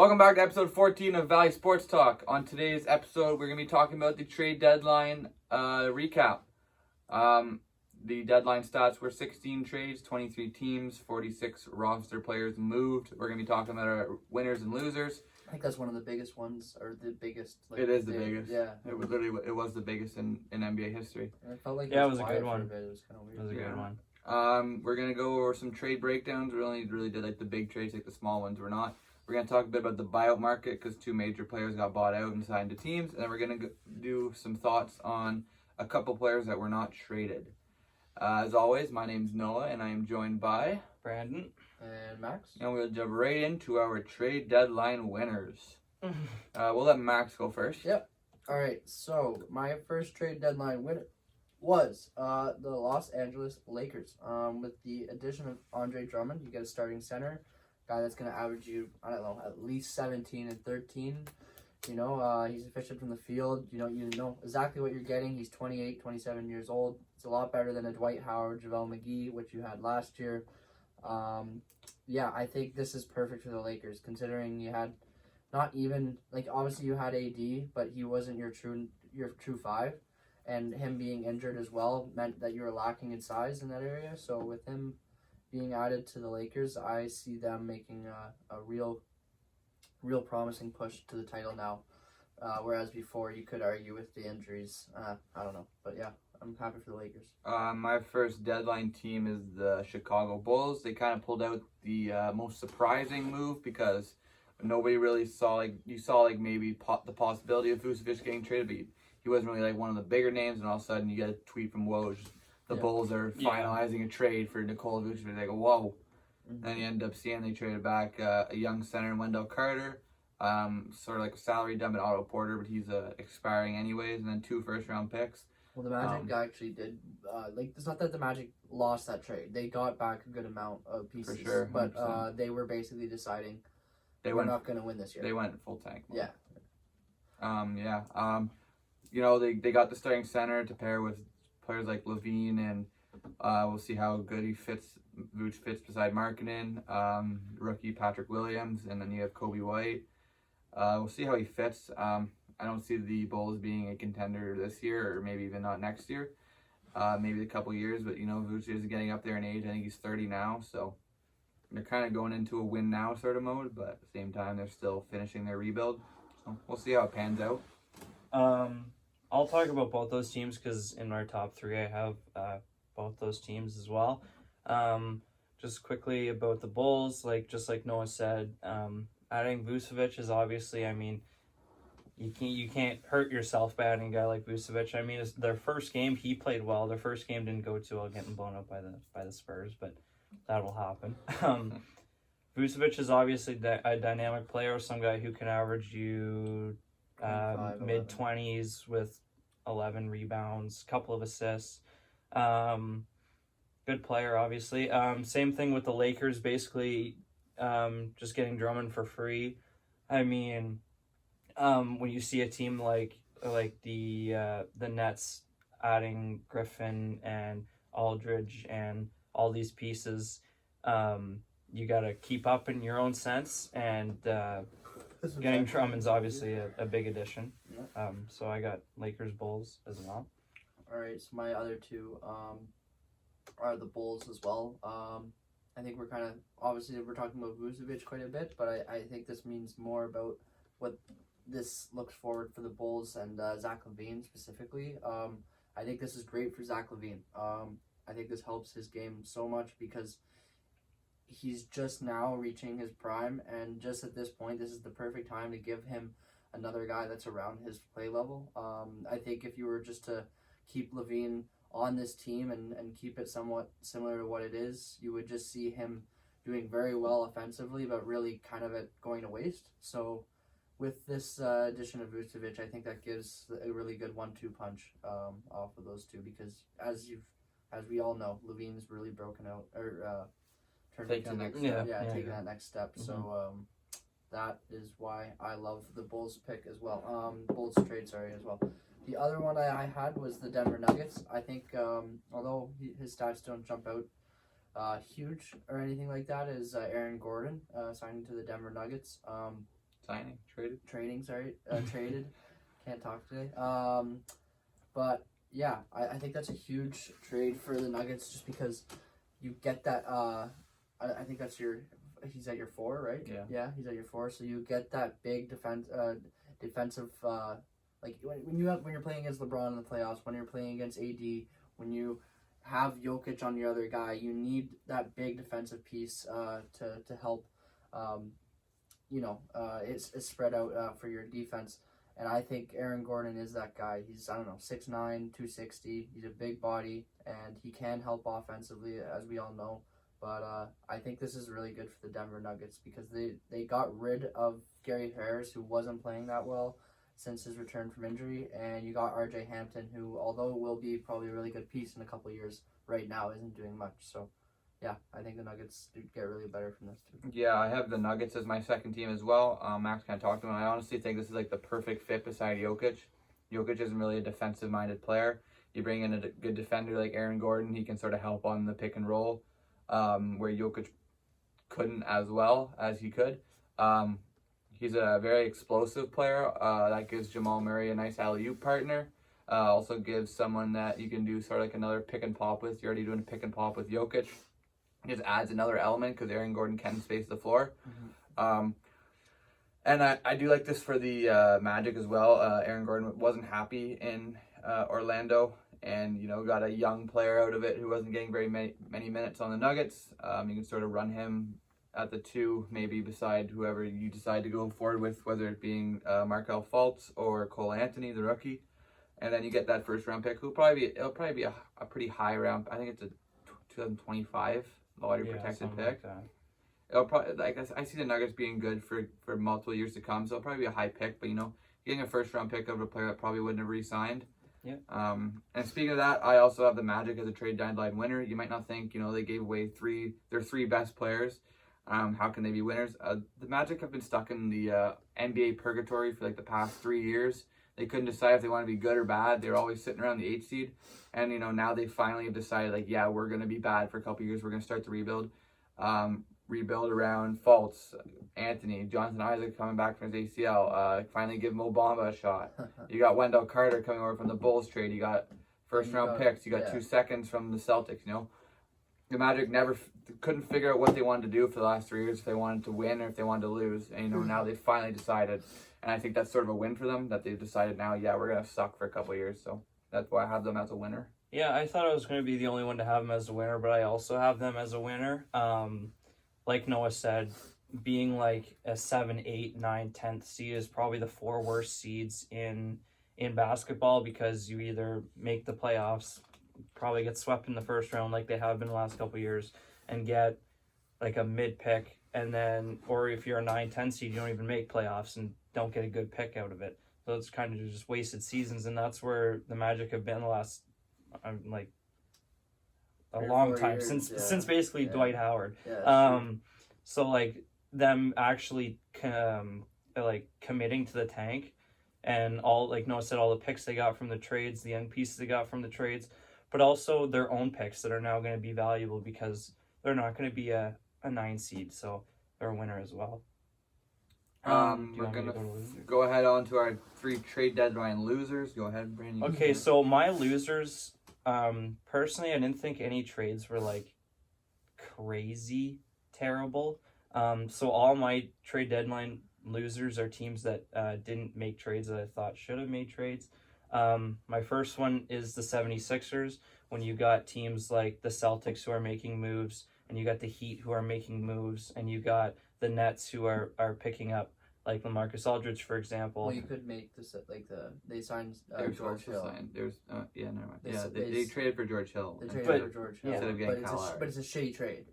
Welcome back to episode 14 of Valley Sports Talk. On today's episode, we're going to be talking about the trade deadline recap. The deadline stats were 16 trades, 23 teams, 46 roster players moved. We're going to be talking about our winners and losers. I think that's one of the biggest ones, or the biggest. It is the biggest. Yeah. It was the biggest in NBA history. And it felt like it was a good one. It was kind of weird. It was a good one. We're going to go over some trade breakdowns. We only really did like the big trades, like the small ones were not. We're going to talk a bit about the buyout market because two major players got bought out and signed to teams. And then we're going to do some thoughts on a couple players that were not traded. As always, my name's Noah, and I am joined by Brandon and Max. And we'll jump right into our trade deadline winners. We'll let Max go first. Yep. All right. So my first trade deadline winner was the Los Angeles Lakers. With the addition of Andre Drummond, you get a starting center, guy that's going to average you, I don't know, at least 17 and 13. You know, he's efficient from the field. You know exactly what you're getting. He's 28, 27 years old. It's a lot better than a Dwight Howard, JaVale McGee, which you had last year. Yeah, I think this is perfect for the Lakers, considering you had not even, like, obviously you had AD, but he wasn't your true five. And him being injured as well meant that you were lacking in size in that area. So with him being added to the Lakers, I see them making a real promising push to the title now. Whereas before, you could argue with the injuries. I don't know. But yeah, I'm happy for the Lakers. My first deadline team is the Chicago Bulls. They kind of pulled out the most surprising move because nobody really saw, like, you saw, like, maybe the possibility of Vucevic getting traded, but he wasn't really, like, one of the bigger names, and all of a sudden you get a tweet from Woj. The Bulls are finalizing a trade for Nikola Vucevic. They go, whoa. Mm-hmm. Then you end up seeing they traded back a young center in Wendell Carter, sort of like a salary dump at Otto Porter, but he's expiring anyways, and then 2 first-round picks. Well, the Magic actually did, it's not that the Magic lost that trade. They got back a good amount of pieces. For sure, but they were basically deciding we're not going to win this year. They went full tank mode. Yeah. You know, they got the starting center to pair with players like Levine, and we'll see how good Vooch fits beside Markkanen, rookie Patrick Williams, and then you have Kobe White. We'll see how he fits. I don't see the Bulls being a contender this year, or maybe even not next year. Maybe a couple years, but you know, Vooch is getting up there in age. I think he's 30 now, so they're kind of going into a win now sort of mode, but at the same time, they're still finishing their rebuild. So we'll see how it pans out. I'll talk about both those teams because in our top 3, I have both those teams as well. Just quickly about the Bulls, just like Noah said, adding Vucevic is obviously, I mean, you can't hurt yourself by adding a guy like Vucevic. I mean, it's their first game, he played well. Their first game didn't go too well, getting blown up by the Spurs, but that will happen. Vucevic is obviously a dynamic player, some guy who can average you mid-20s with 11 rebounds, couple of assists. Good player, obviously. Same thing with the Lakers, basically just getting Drummond for free. I mean, when you see a team like the Nets adding Griffin and Aldridge and all these pieces, you got to keep up in your own sense, and getting Drummond's obviously a big addition. So I got Lakers Bulls as well. All right, so my other 2 are the Bulls as well. I think we're kind of, obviously we're talking about Vucevic quite a bit, but I think this means more about what this looks forward for the Bulls and Zach LaVine specifically. I think this is great for Zach LaVine. I think this helps his game so much because he's just now reaching his prime, and just at this point, this is the perfect time to give him another guy that's around his play level. I think if you were just to keep LaVine on this team and keep it somewhat similar to what it is, you would just see him doing very well offensively, but really kind of it going to waste. So with this addition of Vucevic, I think that gives a really good 1-2 punch off of those two, because as we all know, LaVine's really broken out, or taking that next step. Mm-hmm. So that is why I love the Bulls pick as well. Bulls trade, as well. The other one I had was the Denver Nuggets. I think, although his stats don't jump out huge or anything like that, is Aaron Gordon signing to the Denver Nuggets. Traded. Can't talk today. But yeah, I think that's a huge trade for the Nuggets just because you get that. I think that's he's at your 4, right? Yeah. Yeah, he's at your 4, so you get that big defensive. Like when you're playing against LeBron in the playoffs, when you're playing against AD, when you have Jokic on your other guy, you need that big defensive piece to help. It's spread out for your defense. And I think Aaron Gordon is that guy. He's, 6'9", 260. He's a big body, and he can help offensively, as we all know. But I think this is really good for the Denver Nuggets because they got rid of Gary Harris, who wasn't playing that well since his return from injury. And you got RJ Hampton, who, although will be probably a really good piece in a couple of years, right now isn't doing much. So, yeah, I think the Nuggets do get really better from this too. Yeah, I have the Nuggets as my second team as well. Max kind of talked about it. I honestly think this is like the perfect fit beside Jokic. Jokic isn't really a defensive-minded player. You bring in a good defender like Aaron Gordon, he can sort of help on the pick and roll, where Jokic couldn't as well as he could. He's a very explosive player that gives Jamal Murray a nice alley-oop partner. Also gives someone that you can do sort of like another pick and pop with. You're already doing a pick and pop with Jokic. Just adds another element because Aaron Gordon can space the floor. Mm-hmm. And I do like this for the Magic as well. Aaron Gordon wasn't happy in Orlando and, got a young player out of it who wasn't getting very many minutes on the Nuggets. You can sort of run him at the 2, maybe beside whoever you decide to go forward with, whether it being Markelle Fultz or Cole Anthony, the rookie. And then you get that first round pick, it'll probably be a pretty high round. I think it's a 2025 lottery protected pick. Like It'll probably, I see the Nuggets being good for multiple years to come, so it'll probably be a high pick. But getting a first round pick of a player that probably wouldn't have re-signed. Yeah. And speaking of that, I also have the Magic as a trade deadline winner. You might not think they gave away their 3 best players. How can they be winners? The Magic have been stuck in the NBA purgatory for like the past 3 years. They couldn't decide if they want to be good or bad. They were always sitting around the 8th seed. And, now they finally have decided, we're going to be bad for a couple years. We're going to start to rebuild. Rebuild around Fultz, Anthony, Jonathan Isaac coming back from his ACL. Finally give Mo Bamba a shot. You got Wendell Carter coming over from the Bulls trade. You got first-round picks. You got 2 seconds from the Celtics, The Magic couldn't figure out what they wanted to do for the last 3 years, if they wanted to win or if they wanted to lose. And, now they finally decided. And I think that's sort of a win for them, that they've decided now, we're going to suck for a couple of years. So that's why I have them as a winner. Yeah, I thought I was going to be the only one to have them as a winner, but I also have them as a winner. Like Noah said, being like a 7, 8, 9, 10th seed is probably the 4 worst seeds in basketball because you either make the playoffs, probably get swept in the first round like they have been the last couple of years, and get like a mid pick, and then, or if you're a 9, 10 seed, you don't even make playoffs and don't get a good pick out of it. So it's kind of just wasted seasons, and that's where the Magic have been the last, a long time years, since basically Dwight Howard. So like them actually committing to the tank, and all, like Noah said, all the picks they got from the trades, the end pieces they got from the trades, but also their own picks that are now going to be valuable because they're not going to be a 9 seed, so they're a winner as well. We're going to go ahead on to our 3 trade deadline losers. Go ahead, Brandon. Okay, so my losers, personally, I didn't think any trades were like crazy terrible. So all my trade deadline losers are teams that didn't make trades that I thought should have made trades. My first one is the 76ers, when you got teams like the Celtics who are making moves, and you got the Heat who are making moves, and you got the Nets who are picking up, like LaMarcus Aldridge, for example. Well, you could make this they signed George Hill. Never mind. They traded for George Hill. They traded for George Hill instead of getting Kyle Lowry. But it's a shitty trade.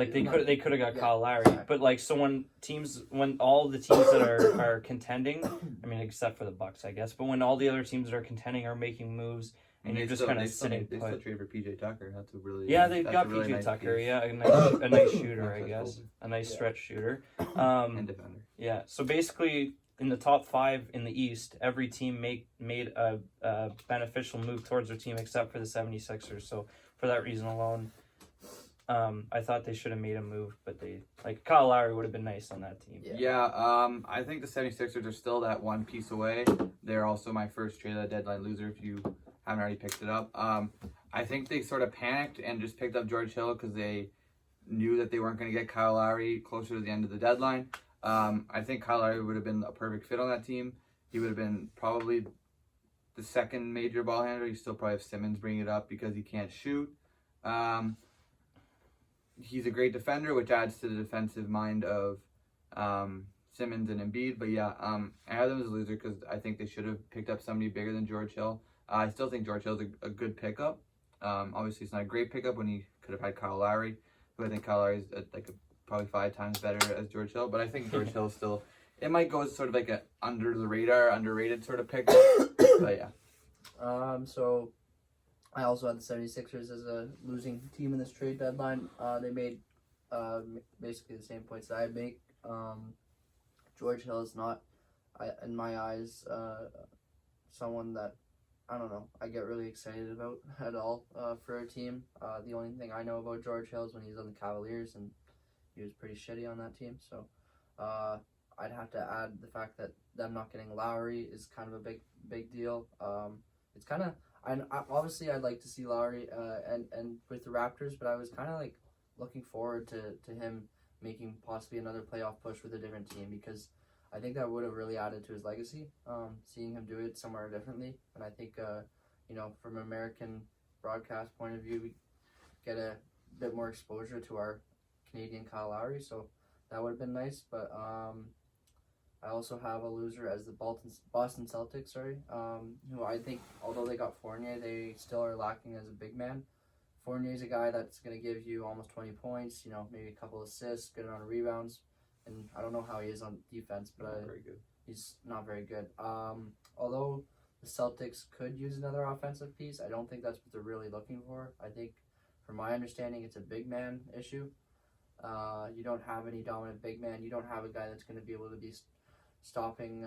They could have got Kyle Lowry, but like, so when all the teams that are contending, I mean, except for the Bucks, I guess, but when all the other teams that are contending are making moves, and you're just kind of sitting put. They still trade for PJ Tucker. That's a really they got PJ nice Tucker. piece. Yeah, a nice shooter, I guess, a nice stretch shooter. And defender. Yeah. So basically, in the top 5 in the East, every team made a beneficial move towards their team except for the 76ers. So for that reason alone, I thought they should have made a move, but Kyle Lowry would have been nice on that team. I think the 76ers are still that one piece away. They're also my first trade at deadline loser if you haven't already picked it up. I think they sort of panicked and just picked up George Hill because they knew that they weren't going to get Kyle Lowry closer to the end of the deadline. I think Kyle Lowry would have been a perfect fit on that team. He would have been probably the second major ball handler. You still probably have Simmons bring it up because he can't shoot. He's a great defender, which adds to the defensive mind of Simmons and Embiid. But yeah, I have them as a loser because I think they should have picked up somebody bigger than George Hill. I still think George Hill's a good pickup. Obviously, it's not a great pickup when he could have had Kyle Lowry, who I think Kyle Lowry is probably 5 times better as George Hill. But I think George Hill still, it might go as sort of like a under the radar, underrated sort of pickup. But yeah. So I also had the 76ers as a losing team in this trade deadline. They made basically the same points that I make. George Hill is not, in my eyes, someone that, I don't know, I get really excited about at all for a team. The only thing I know about George Hill is when he's on the Cavaliers, and he was pretty shitty on that team. So I'd have to add the fact that them not getting Lowry is kind of a big deal. It's kind of, obviously I'd like to see Lowry and with the Raptors, but I was kind of like looking forward to him making possibly another playoff push with a different team, because I think that would have really added to his legacy, seeing him do it somewhere differently. And I think, from an American broadcast point of view, we get a bit more exposure to our Canadian Kyle Lowry, so that would have been nice. But I also have a loser as the Boston Celtics, who I think, although they got Fournier, they still are lacking as a big man. Fournier's a guy that's going to give you almost 20 points, maybe a couple assists, good amount of rebounds. And I don't know how he is on defense, but Very good. he's not very good. Although the Celtics could use another offensive piece, I don't think that's what they're really looking for. I think, from my understanding, it's a big man issue. You don't have any dominant big man. You don't have a guy that's going to be able to be stopping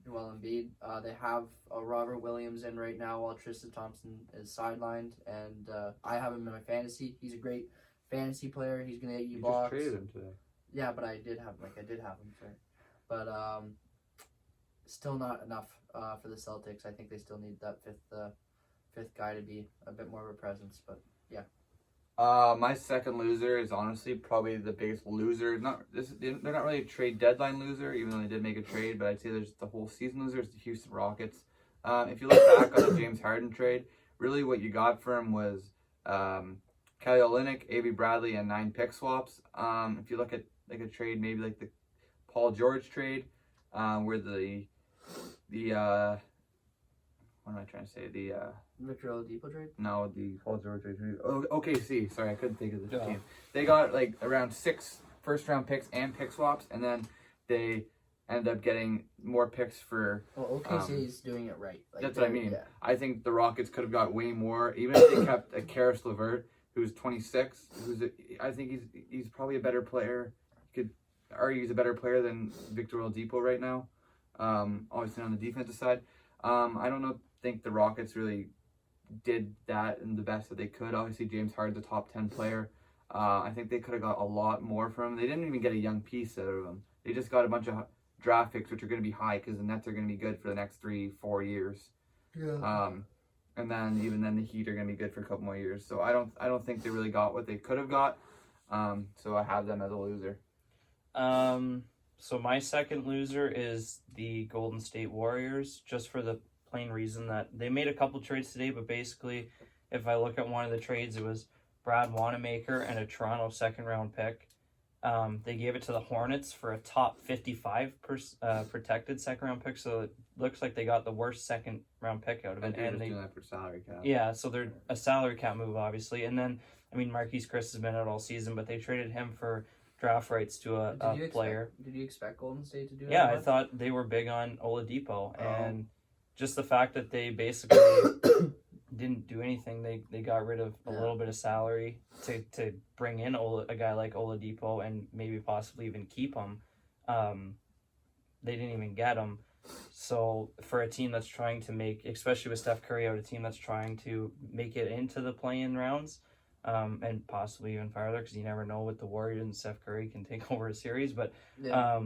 Joel Embiid. They have Robert Williams in right now while Tristan Thompson is sidelined, and I have him in my fantasy. He's a great fantasy player. He's going to get you blocks. You just traded him today. Yeah, but I did have him, sorry. But still not enough for the Celtics. I think they still need that fifth guy to be a bit more of a presence. But yeah. My second loser is honestly probably the biggest loser. They're not really a trade deadline loser, even though they did make a trade. But I'd say there's the whole season loser is the Houston Rockets. If you look back on the James Harden trade, really what you got for him was Kelly Olynyk, Avery Bradley, and 9 pick swaps. If you look at like a trade, maybe like the Paul George trade, where the what am I trying to say? The Victor Oladipo trade? No, the Paul George trade. Oh, OKC. Sorry, I couldn't think of the team. They got like around 6 first-round picks and pick swaps, and then they end up getting more picks for. Well, OKC is doing it right. That's what I mean. Yeah. I think the Rockets could have got way more, even if they kept a Karis LeVert, who's 26. I think he's probably a better player. You could argue he's a better player than Victor Oladipo right now. Obviously on the defensive side. I don't think the Rockets really did that in the best that they could. Obviously, James Harden's a top 10 player. I think they could have got a lot more from him. They didn't even get a young piece out of him. They just got a bunch of draft picks, which are going to be high because the Nets are going to be good for the next 3-4 years. Yeah. And then even then the Heat are going to be good for a couple more years. So I don't think they really got what they could have got. So I have them as a loser. So my second loser is the Golden State Warriors, just for the plain reason that they made a couple trades today, but basically, if I look at one of the trades, it was Brad Wanamaker and a Toronto second-round pick. They gave it to the Hornets for a top 55 protected second-round pick, so it looks like they got the worst second-round pick out of it. And they doing that for salary cap. Yeah, so they're a salary cap move, obviously. And then, Marquise Chris has been out all season, but they traded him for draft rights to a player. Did you expect Golden State to do that? Yeah, I thought they were big on Oladipo, and just the fact that they basically didn't do anything. They got rid of a little bit of salary to bring in a guy like Oladipo and maybe possibly even keep him. They didn't even get him. So for a team that's trying to make, especially with Steph Curry out, a team that's trying to make it into the play-in rounds, and possibly even farther because you never know what the Warriors and Steph Curry can take over a series. But Yeah.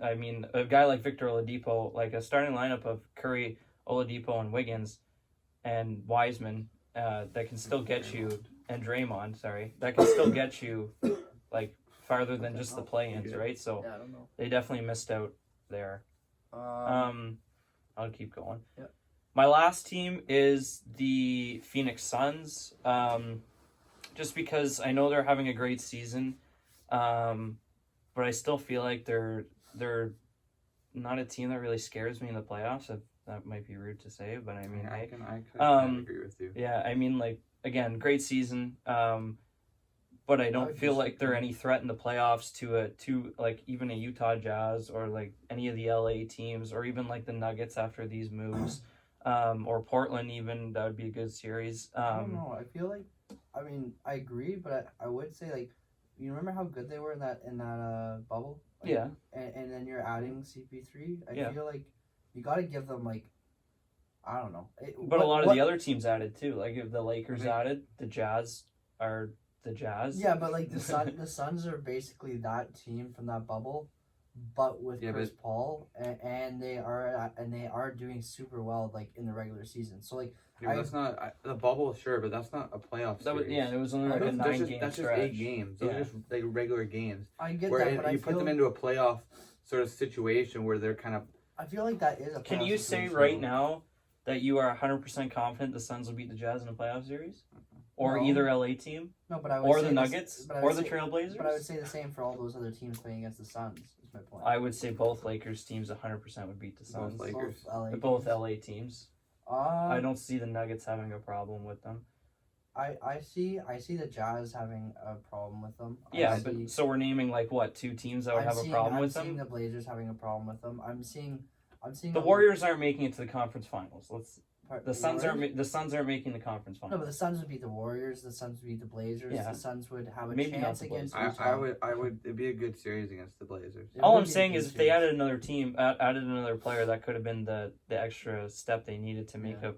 I mean, a guy like Victor Oladipo, like a starting lineup of Curry, Oladipo, and Wiggins, and Wiseman, that can still get you, and Draymond, sorry, that can still get you, like, farther than just the play-ins, right? So Yeah, I don't know. they definitely missed out there. I'll keep going. Yeah. My last team is the Phoenix Suns. Just because I know they're having a great season, but I still feel like they're not a team that really scares me in the playoffs. That might be rude to say, but I mean, I can agree with you. yeah, I mean, like, again, great season. But I don't feel like they're any threat in the playoffs to like even a Utah Jazz or like any of the LA teams or even like the Nuggets after these moves, or Portland even. That would be a good series. I don't know. I feel like, I mean, I agree, but I would say, like, you remember how good they were in that bubble? Like, Yeah. And then you're adding CP3. Yeah. I feel like you got to give them, like, I don't know. But a lot of the other teams added too. Like if the Lakers added, the Jazz are the Jazz. Yeah, but like the Suns are basically that team from that bubble, but with Chris Paul, and they are doing super well like in the regular season. So like, yeah, that's not the bubble, sure, but that's not a playoff series. It was only like a 9-game That's stretch. just 8 games. Those are just like regular games. I get where that, but you put them into a playoff sort of situation where they're kind of. I feel like that is a. Can you say right now that you are 100% confident the Suns will beat the Jazz in a playoff series? Or either LA team? No, but I would or say the Nuggets? Or the Trailblazers? But I would say the same for all those other teams playing against the Suns, is my point. I would say both Lakers teams 100% would beat the Suns. Both Lakers. Both LA teams. I don't see the Nuggets having a problem with them. I see the Jazz having a problem with them. Yeah, but so we're naming like what, 2 teams that would have a problem with them? I'm seeing the Blazers having a problem with them. I'm seeing the Warriors aren't making it to the conference finals. The Suns Warriors? aren't making the conference finals. No, but the Suns would beat the Warriors. The Suns would beat the Blazers. Yeah. The Suns would have a Maybe chance not the against Blazers. Utah. I would. It'd be a good series against the Blazers. All I'm saying is if they added another team, added another player, that could have been the extra step they needed to make a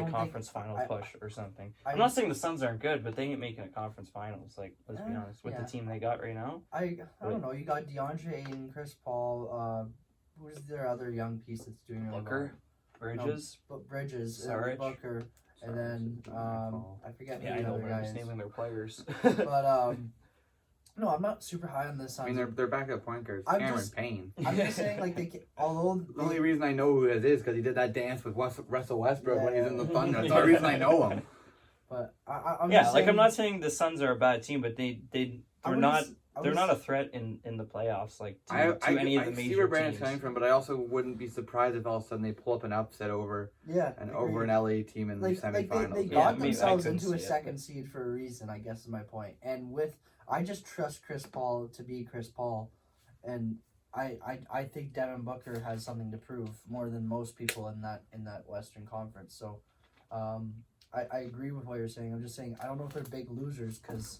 conference final push or something. I'm not saying the Suns aren't good, but they ain't making a conference finals. Like, let's be honest, with the team they got right now. I don't know. You got DeAndre Ayton, Chris Paul. Who's their other young piece that's doing really well? Bridges, Bridges, Saric. Booker, and then I forget who I the know, other but guy I'm just is. naming their players. But no, I'm not super high on the Suns. I mean, their backup point guard is Cameron Payne. I'm just saying, like, although the only reason I know who it is because he did that dance with Russell Westbrook when he's in the Thunder. That's the only reason I know him. But I'm yeah, just like saying, I'm not saying the Suns are a bad team, but they're not. They're not a threat in the playoffs, like to any of the major teams. I see where Brandon's coming from, but I also wouldn't be surprised if all of a sudden they pull up an upset over an LA team in the semifinals. They got themselves into a second seed for a reason, I guess is my point. And I just trust Chris Paul to be Chris Paul, and I think Devin Booker has something to prove more than most people in that Western Conference. So, I agree with what you're saying. I'm just saying I don't know if they're big losers because.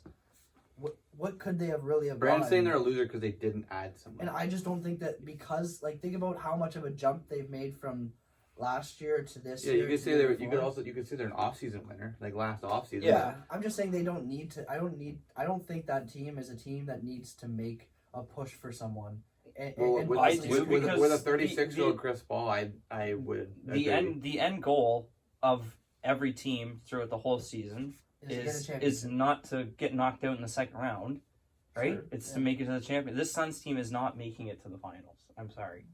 What could they have really have Brandon's saying they're a loser because they didn't add someone. And I just don't think that because, like, think about how much of a jump they've made from last year to this year. Yeah, you could say you could say they're an off-season winner, like last off-season. Yeah, I'm just saying they don't need to. I don't think that team is a team that needs to make a push for someone. With a 36-year-old Chris Paul, I would. The end goal of every team throughout the whole season is not to get knocked out in the second round, right? Sure, it's to make it to the champion. This Suns team is not making it to the finals. I'm sorry.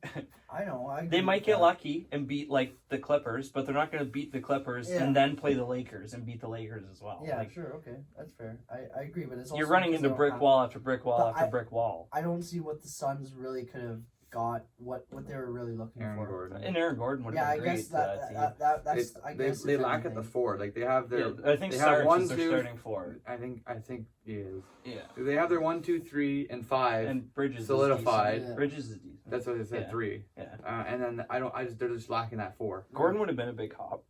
I know. They might get lucky and beat like the Clippers, but they're not going to beat the Clippers and then play the Lakers and beat the Lakers as well. Yeah, sure, okay, that's fair. I agree, but it's also you're running into brick wall after brick wall after brick wall. I don't see what the Suns really could have got, what they were really looking for. Gordon. And Aaron Gordon would have been great to that team. That's they lack at the 4. Like they have their. I think Saric is their starting 4. I think he is. Yeah. They have their 1, 2, 3, and 5. And Bridges solidified. Yeah. Bridges is decent. That's what I said. 3. Yeah. And then they're just lacking that 4. Gordon would have been a big hop.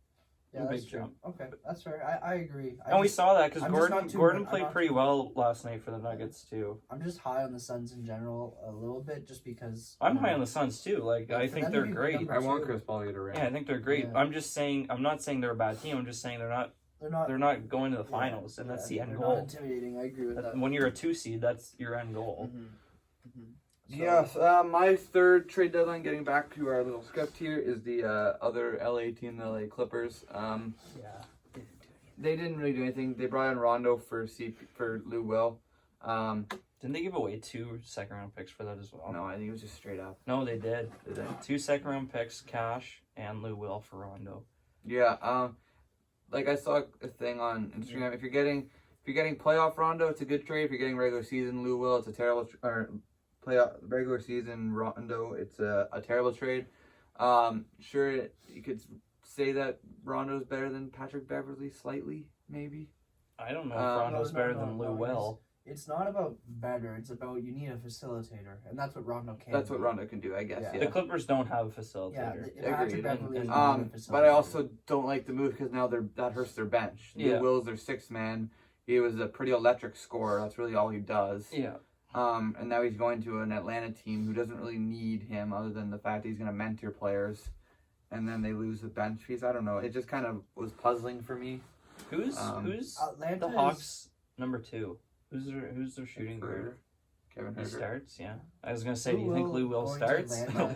Yeah, that's true. Okay, that's fair. I agree. We saw that because Gordon played pretty well last night for the Nuggets too. I'm just high on the Suns in general a little bit, just because. I'm high on the Suns too. Like I think they're great. I want Chris Paul to get a ring. Yeah, I think they're great. Yeah. I'm not saying they're a bad team. I'm just saying they're not they're not going to the finals, and that's the end they're goal. not intimidating. I agree with that. When you're a 2 seed, that's your end goal. Yes, my third trade deadline, getting back to our little script here, is the other LA team, the LA Clippers. They didn't really do anything. They brought in Rondo for Lou Will. Didn't they give away 2 second-round picks for that as well? No, I think it was just straight up. No, they did. Did they? 2 second-round picks, cash, and Lou Will for Rondo. Yeah. Like I saw a thing on Instagram. If you're getting playoff Rondo, it's a good trade. If you're getting regular season Lou Will, it's a terrible. Playoff regular season Rondo, it's a terrible trade. Sure, you could say that Rondo's better than Patrick Beverley slightly, maybe. I don't know if Rondo's better than Lou Will. It's not about better. It's about you need a facilitator, and that's what Rondo can. That's what Rondo can do, I guess. Yeah. The Clippers don't have a facilitator. Patrick Beverley is but I also don't like the move because now that hurts their bench. Lou Will's their 6th man. He was a pretty electric scorer. That's really all he does. Yeah. And now he's going to an Atlanta team who doesn't really need him other than the fact that he's going to mentor players. And then they lose the bench piece. I don't know. It just kind of was puzzling for me. Who's the Hawks number 2? Who's their shooting guard? Kevin He Herter. starts, yeah. I was going to say, do you think Lou Will starts? No.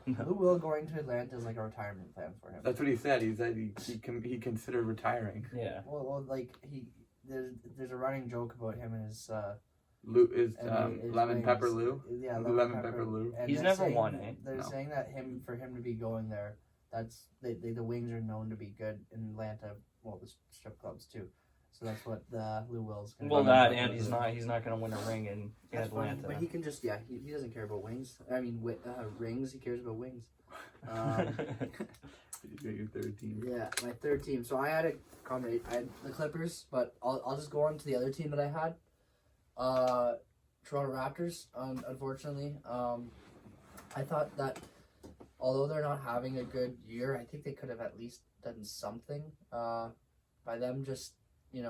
Lou Will going to Atlanta is like a retirement plan for him. That's what he said. He said he considered retiring. Yeah. Well, like there's a running joke about him and his Lou is his Lemon wings. Pepper Lou. Yeah, Lemon Pepper Lou. And He's they're never saying- won, eh? They're No. saying that for him to be going there, that's the wings are known to be good in Atlanta. Well, the strip clubs too. So that's what Lou Will's going to Well, do. that and he's not going to win a ring in That's fine, Atlanta. but he can just he doesn't care about wings. I mean rings. He cares about wings. Your third team. Yeah, my third team. So I had a combination. I had the Clippers, but I'll just go on to the other team that I had. Toronto Raptors. Unfortunately, I thought that although they're not having a good year, I think they could have at least done something. By them just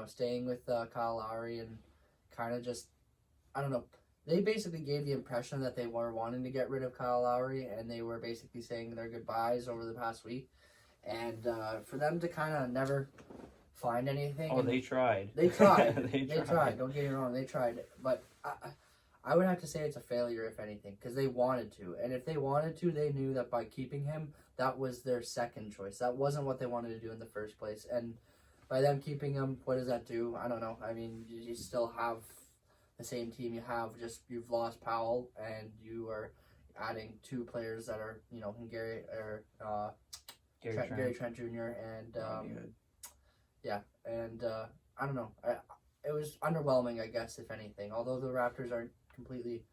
staying with Kyle Lowry and kind of just, I don't know. They basically gave the impression that they were wanting to get rid of Kyle Lowry, and they were basically saying their goodbyes over the past week. And for them to kind of never find anything. Oh, they tried. They tried. They tried. Don't get me wrong. They tried. But I would have to say it's a failure, if anything, because they wanted to. And if they wanted to, they knew that by keeping him, that was their second choice. That wasn't what they wanted to do in the first place. And by them keeping him, what does that do? I don't know. I mean, you still have the same team you have, just you've lost Powell, and you are adding 2 players that are, Gary Trent Jr. and I don't know. It was underwhelming, I guess, if anything. Although the Raptors aren't completely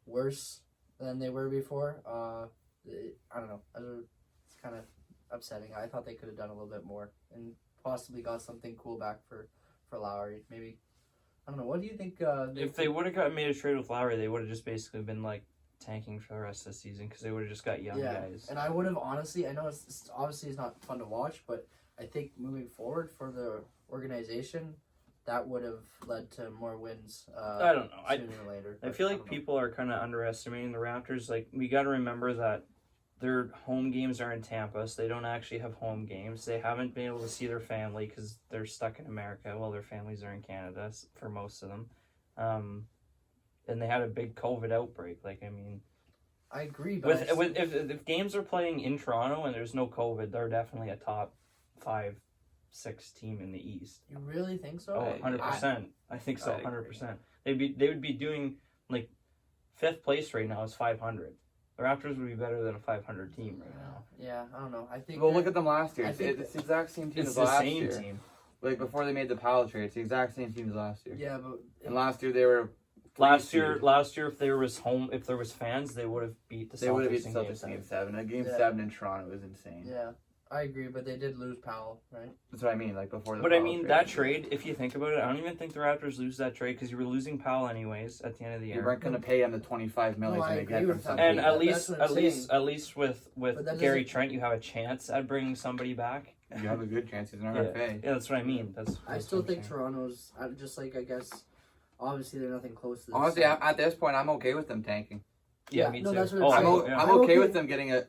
worse than they were before, I don't know. It's kind of upsetting. I thought they could have done a little bit more and possibly got something cool back for Lowry. Maybe, I don't know. What do you think? If they would have made a trade with Lowry, they would have just basically been like tanking for the rest of the season because they would have just got young guys. And I would have honestly, I know it's obviously it's not fun to watch, but I think moving forward for the organization, that would have led to more wins. I don't know. Sooner or later. I feel like people are kind of underestimating the Raptors. Like, we got to remember that their home games are in Tampa, so they don't actually have home games. They haven't been able to see their family because they're stuck in America. Well, their families are in Canada for most of them. And they had a big COVID outbreak. Like, I mean, I agree. But if games are playing in Toronto and there's no COVID, they're definitely a top 5-6 team in the East. You really think so? Oh, 100%. I think so, 100%. They would be doing, like, 5th place right now is 500. The Raptors would be better than a 500 team right now. Yeah, I don't know. I think. Well, look at them last year. I It's think the exact same team It's as the last same year. team. Like before they made the Powell trade, it's the exact same team as last year. Yeah, but And last year they were. Last year, if there was fans, they would have beat the Celtics. They would have beat the in Game Celtics in 7. Game 7. A Game Yeah. 7 in Toronto is insane. yeah, I agree. But they did lose Powell, right? That's what I mean. Like before the. But I Powell mean, that trade, if you think about it, I don't even think the Raptors lose that trade because you were losing Powell anyways at the end of the You year. weren't going to pay him the $25 million No, I to agree get from with that. something. And That's at what I'm least with But that Gary doesn't- Trent, you have a chance at bringing somebody back. You have a good chance. He's an Yeah, RFA. yeah, that's what I mean. I still think Toronto's just like, I guess. Obviously, they're nothing close to this. Honestly, at this point, I'm okay with them tanking. Yeah, Yeah, me no, too. that's what Oh, I'm saying. I'm yeah. okay okay. with them getting a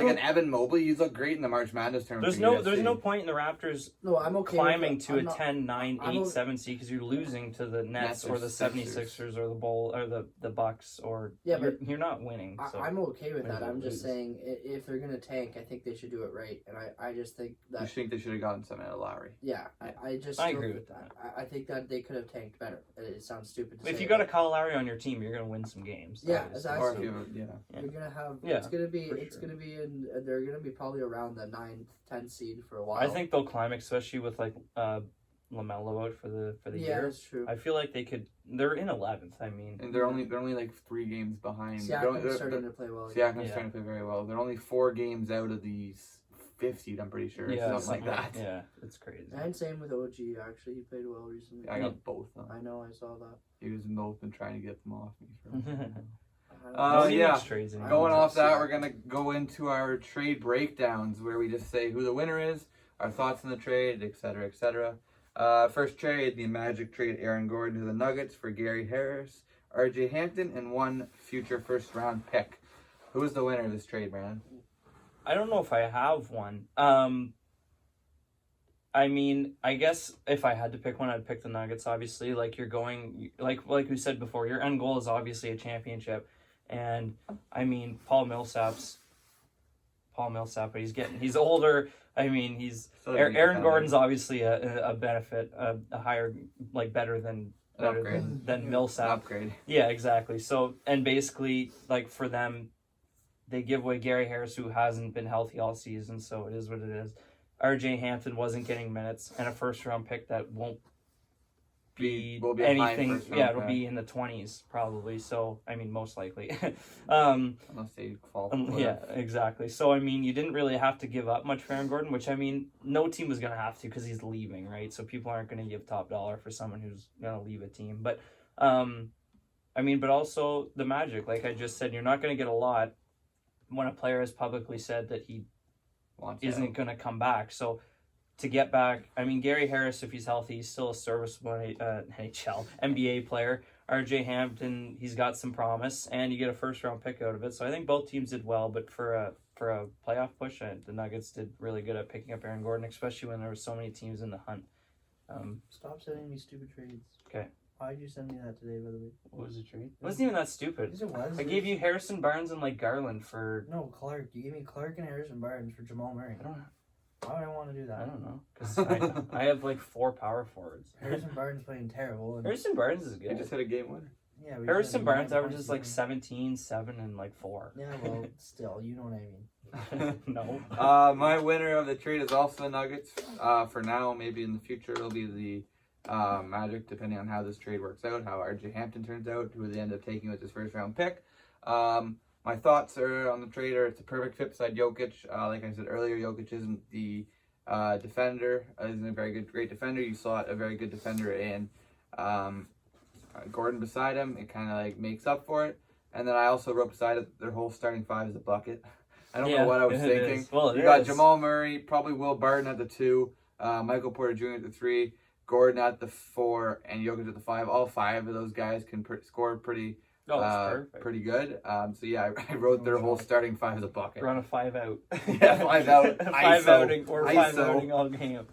Like an Evan Mobley, he's looked great in the March Madness tournament. There's no point in the Raptors No, I'm okay climbing with to a 10, 9, 8, 7 seed because you're losing to the Nets or the 76ers or the Bull or the Bucks or you're not winning. So. I'm okay with that. I'm just saying if they're gonna tank, I think they should do it right, and I just think that you think they should have gotten something out of Lowry. Yeah, I agree with that. I think that they could have tanked better. It sounds stupid to say. If you got a Kyle Lowry on your team, you're gonna win some games. Yeah, obviously. exactly. You're gonna have. Yeah, it's gonna be. Sure. Gonna be in. They're gonna be probably around the 9th, 10th seed for a while. I think they'll climb, especially with like LaMelo out for the year. Yeah, that's true. I feel like they could. They're in 11th. I mean, and they're only like 3 games behind. Siakam's starting to play well. Siakam's starting to play very well. They're only 4 games out of the 5th seed, I'm pretty sure. Yeah, something like that. Yeah, it's crazy. And same with OG. Actually, he played well recently. Yeah, I got both. I know. I saw that. You guys have both been trying to get them off me for. Going off that, we're gonna go into our trade breakdowns where we just say who the winner is, our thoughts on the trade, etc., etc. First trade, the Magic trade Aaron Gordon to the Nuggets for Gary Harris, RJ Hampton, and 1 future first-round pick. Who is the winner of this trade, Brandon? I don't know if I have one. I mean, I guess if I had to pick one, I'd pick the Nuggets. Obviously, like you're going, like we said before, your end goal is obviously a championship. And I mean, Paul Millsap, but he's older. I mean, Aaron Gordon's obviously a benefit, a higher, like better than Millsap. Upgrade. Yeah, exactly. So, and basically, like for them, they give away Gary Harris, who hasn't been healthy all season. So it is what it is. RJ Hampton wasn't getting minutes, and a first-round pick that won't be anything. Yeah, it'll be in the 20s probably. So I mean, most likely. Unless they fall. Yeah, exactly. So I mean, you didn't really have to give up much for Aaron Gordon, which I mean, no team was gonna have to because he's leaving, right? So people aren't gonna give top dollar for someone who's gonna leave a team. But I mean, but also the Magic, like I just said, you're not gonna get a lot when a player has publicly said that he isn't gonna come back. So to get back, I mean, Gary Harris, if he's healthy, he's still a serviceable NHL, NBA player. RJ Hampton, he's got some promise, and you get a first-round pick out of it. So I think both teams did well, but for a playoff push, the Nuggets did really good at picking up Aaron Gordon, especially when there were so many teams in the hunt. Stop sending me stupid trades. Okay. Why did you send me that today, by the way? What was the trade? It wasn't even that stupid. Yes, it was. I gave you Harrison Barnes and like Garland for... No, Clark. You gave me Clark and Harrison Barnes for Jamal Murray. Why would I want to do that? I don't know. Because I have like 4 power forwards. Harrison Barnes playing terrible. Harrison Barnes is good. He just hit a game winner. Yeah, Harrison Barnes averages like 17, 7, and like 4. Yeah, well, still, you know what I mean. No. My winner of the trade is also the Nuggets. For now, maybe in the future it'll be the Magic, depending on how this trade works out, how RJ Hampton turns out, who they end up taking with his first-round pick. My thoughts are on the trade are it's a perfect fit beside Jokic. Like I said earlier, Jokic isn't the defender, isn't a great defender. You saw a very good defender in Gordon beside him. It kind of like makes up for it. And then I also wrote beside it their whole starting 5 is a bucket. I don't know what I was thinking. Well, you got Jamal Murray, probably Will Barton at the 2, Michael Porter Jr. at the 3, Gordon at the 4, and Jokic at the 5. All 5 of those guys can score pretty good. So yeah, I wrote their whole starting 5 as a bucket. Run a 5 out. Yeah, 5 out. 5 outing or 5 outing all game.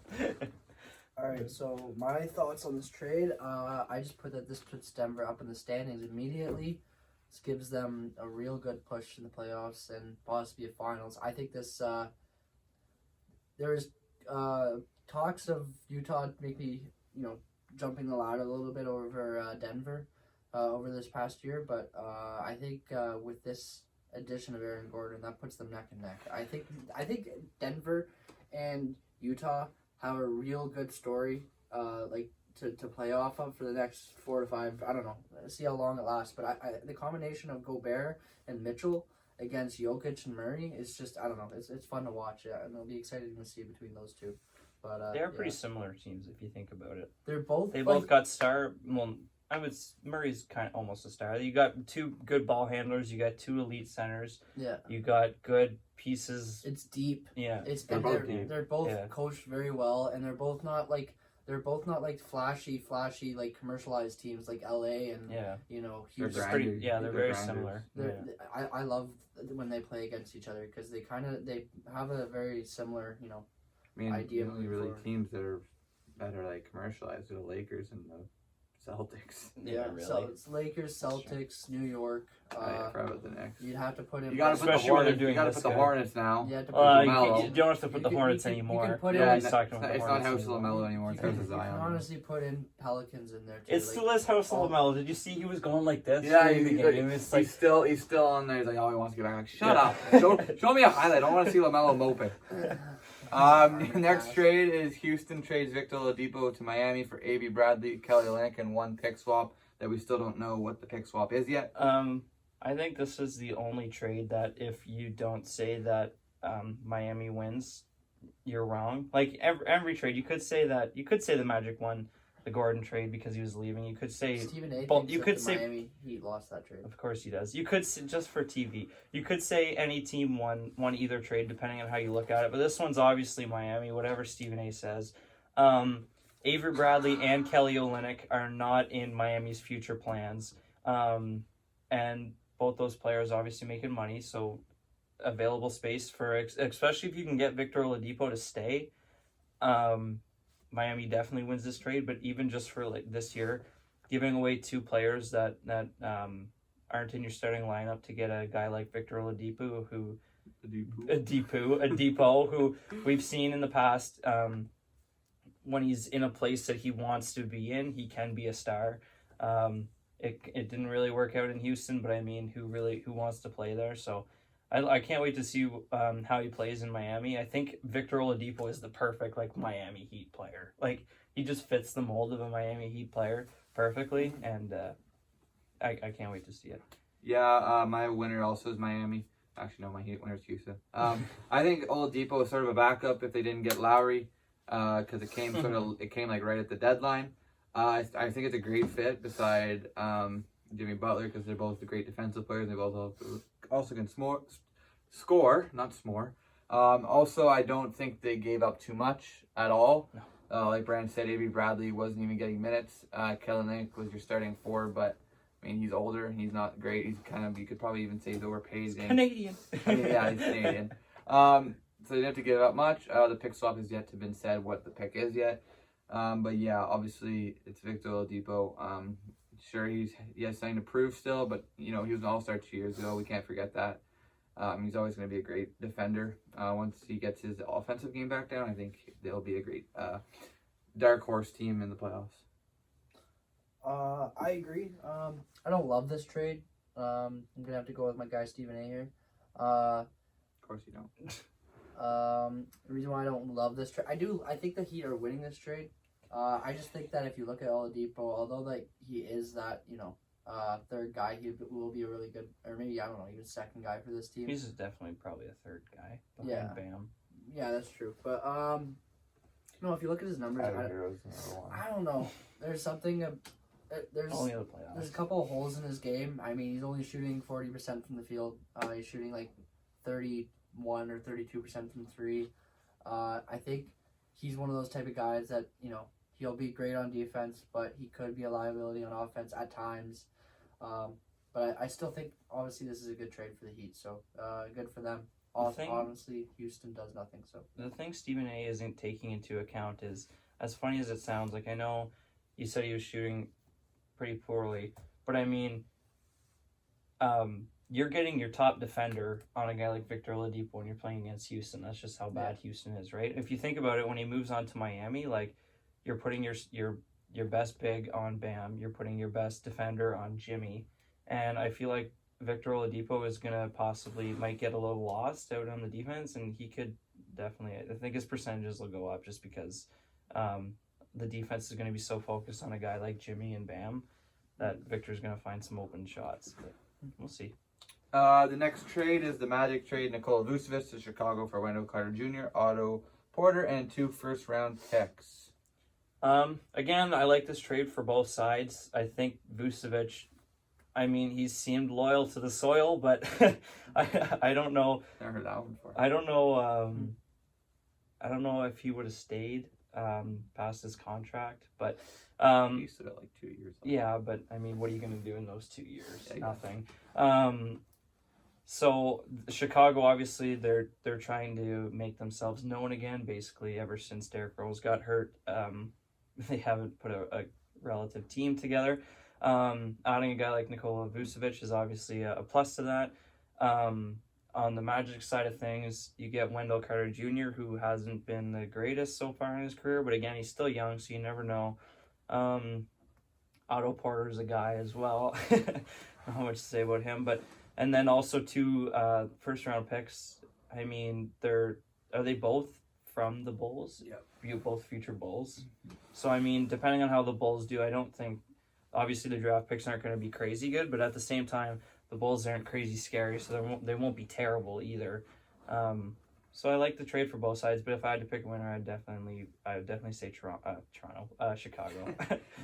All right, so my thoughts on this trade, I just put that this puts Denver up in the standings immediately. This gives them a real good push in the playoffs and possibly a finals. I think this, there's talks of Utah maybe, jumping the ladder a little bit over Denver over this past year, but I think with this addition of Aaron Gordon, that puts them neck and neck. I think Denver and Utah have a real good story, to play off of for the next 4 to 5. I don't know. See how long it lasts. But the combination of Gobert and Mitchell against Jokic and Murray is just, I don't know. It's fun to watch. Yeah, and it'll be exciting to see between those two. But they're pretty similar teams if you think about it. They're both. They both got star. Well, Murray's kind of almost a star. You got 2 good ball handlers. You got 2 elite centers. Yeah. You got good pieces. It's deep. Yeah. They're both coached very well, and they're both not flashy like commercialized teams like LA and Houston. They're very similar. I love when they play against each other because they have a very similar I mean, idea the only moving really forward. teams that are like commercialized are the Lakers and the Celtics. Yeah, really. So it's Lakers, Celtics, New York. I forgot about the Knicks. You'd have to put in. You gotta put the Especially when they're Hornets. doing You gotta this put the good. Hornets now. You have to put You, LaMelo. you don't have to put the You can- Hornets you can- you can anymore. put Yeah, in- He's talking about the it's not Hornets House of anymore. LaMelo anymore. It's House of You can Zion. honestly put in Pelicans in there too. It still is House of LaMelo. Did you see he was going like this? Yeah, during the game? It's like he's still on there. He's like, oh, he wants to get back. Like, shut up. Show me a highlight. I don't want to see LaMelo moping. Next trade is Houston trades Victor Oladipo to Miami for A.B. Bradley, Kelly Olynyk, and one pick swap that we still don't know what the pick swap is yet. I think this is the only trade that if you don't say that Miami wins, you're wrong. Like every trade, you could say the Magic won the Gordon trade because he was leaving. You could say Stephen A. Well, thinks you that could the say- Miami Heat lost that trade. Of course he does. You could say, just for TV. You could say any team won either trade depending on how you look at it. But this one's obviously Miami. Whatever Stephen A. says. Avery Bradley and Kelly Olynyk are not in Miami's future plans. And both those players obviously making money, so available space for especially if you can get Victor Oladipo to stay. Miami definitely wins this trade, but even just for like this year, giving away two players that aren't in your starting lineup to get a guy like Victor Oladipo, who we've seen in the past, when he's in a place that he wants to be in, he can be a star. It didn't really work out in Houston, but I mean, who wants to play there? So I can't wait to see how he plays in Miami. I think Victor Oladipo is the perfect like Miami Heat player. Like he just fits the mold of a Miami Heat player perfectly, and I can't wait to see it. Yeah, my winner also is Miami. Actually, no, my winner is Houston. I think Oladipo is sort of a backup if they didn't get Lowry, because it came like right at the deadline. I think it's a great fit beside Jimmy Butler because they're both great defensive players. They both also can score, not s'more. Also, I don't think they gave up too much at all. No. Like Brand said, A.B. Bradley wasn't even getting minutes. Kellenic was your starting four, but I mean, he's older. He's not great. He's kind of, you could probably even say he's overpaid. He's Canadian. Yeah, he's Canadian. So they didn't have to give up much. The pick swap has yet to been said what the pick is yet. But yeah, obviously it's Victor Oladipo. Sure, he has something to prove still, but he was an all-star 2 years ago. We can't forget that. He's always going to be a great defender. Once he gets his offensive game back down, I think they'll be a great dark horse team in the playoffs. I agree. I don't love this trade. I'm gonna have to go with my guy Stephen A. here. Of course you don't. The reason why I don't love this trade, I think the Heat are winning this trade. I just think that if you look at Oladipo, although like he is that third guy, he will be a really good, or maybe I don't know, even second guy for this team. He's definitely probably a third guy behind Yeah. Bam. Yeah, that's true. But no, if you look at his numbers, I don't know. There's something. There's Only other playoffs. There's a couple of holes in his game. I mean, he's only shooting 40% from the field. He's shooting like 31 or 32% from three. I think he's one of those type of guys that, he'll be great on defense, but he could be a liability on offense at times. But I still think, obviously, this is a good trade for the Heat. So, good for them. Honestly, Houston does nothing. So The thing Stephen A. isn't taking into account is, as funny as it sounds, like I know you said he was shooting pretty poorly, but I mean, you're getting your top defender on a guy like Victor Oladipo when you're playing against Houston. That's just how bad Houston is, right? If you think about it, when he moves on to Miami, like you're putting your best big on Bam, you're putting your best defender on Jimmy, and I feel like Victor Oladipo is gonna might get a little lost out on the defense, and he could definitely. I think his percentages will go up just because the defense is going to be so focused on a guy like Jimmy and Bam that Victor's going to find some open shots. But we'll see. The next trade is the Magic trade Nikola Vucevic to Chicago for Wendell Carter Jr., Otto Porter, and 2 first-round picks. Again, I like this trade for both sides. I think Vucevic, I mean, he seemed loyal to the soil, but I don't know. Never heard that one before. I don't know. I don't know if he would have stayed past his contract, but He used to have like 2 years. yeah, but I mean, what are you going to do in those 2 years? Yeah, Nothing. So Chicago, obviously, they're trying to make themselves known again. Basically, ever since Derrick Rose got hurt, they haven't put a relative team together. Adding a guy like Nikola Vucevic is obviously a plus to that. On the Magic side of things, you get Wendell Carter Jr., who hasn't been the greatest so far in his career, but again, he's still young, so you never know. Otto Porter's a guy as well. Not much to say about him, but and then also two first round picks. I mean, are they both from the Bulls? Yep. Both future Bulls. So I mean, depending on how the Bulls do, I don't think obviously the draft picks aren't going to be crazy good, but at the same time, the Bulls aren't crazy scary, so they won't be terrible either. So I like the trade for both sides, but if I had to pick a winner, I would definitely say Chicago.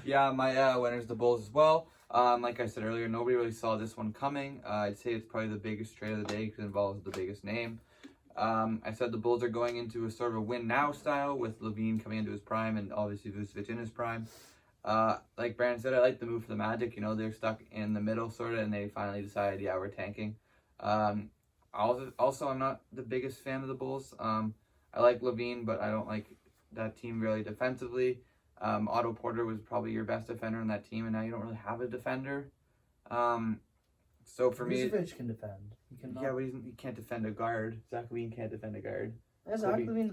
Yeah, my winner's the Bulls as well. Like I said earlier, nobody really saw this one coming. I'd say it's probably the biggest trade of the day because it involves the biggest name. I said the Bulls are going into a sort of a win now style with Levine coming into his prime and obviously Vucevic in his prime. Like Brandon said, I like the move for the Magic. You know, they're stuck in the middle sort of, and they finally decided, yeah, we're tanking. Also, I'm not the biggest fan of the Bulls. I like Levine, but I don't like that team really defensively. Otto Porter was probably your best defender in that team, and now you don't really have a defender. So for me, Vucevic can defend. He cannot. yeah, but he can't defend a guard. Zach Levine can't defend a guard. Yeah, Zach Levine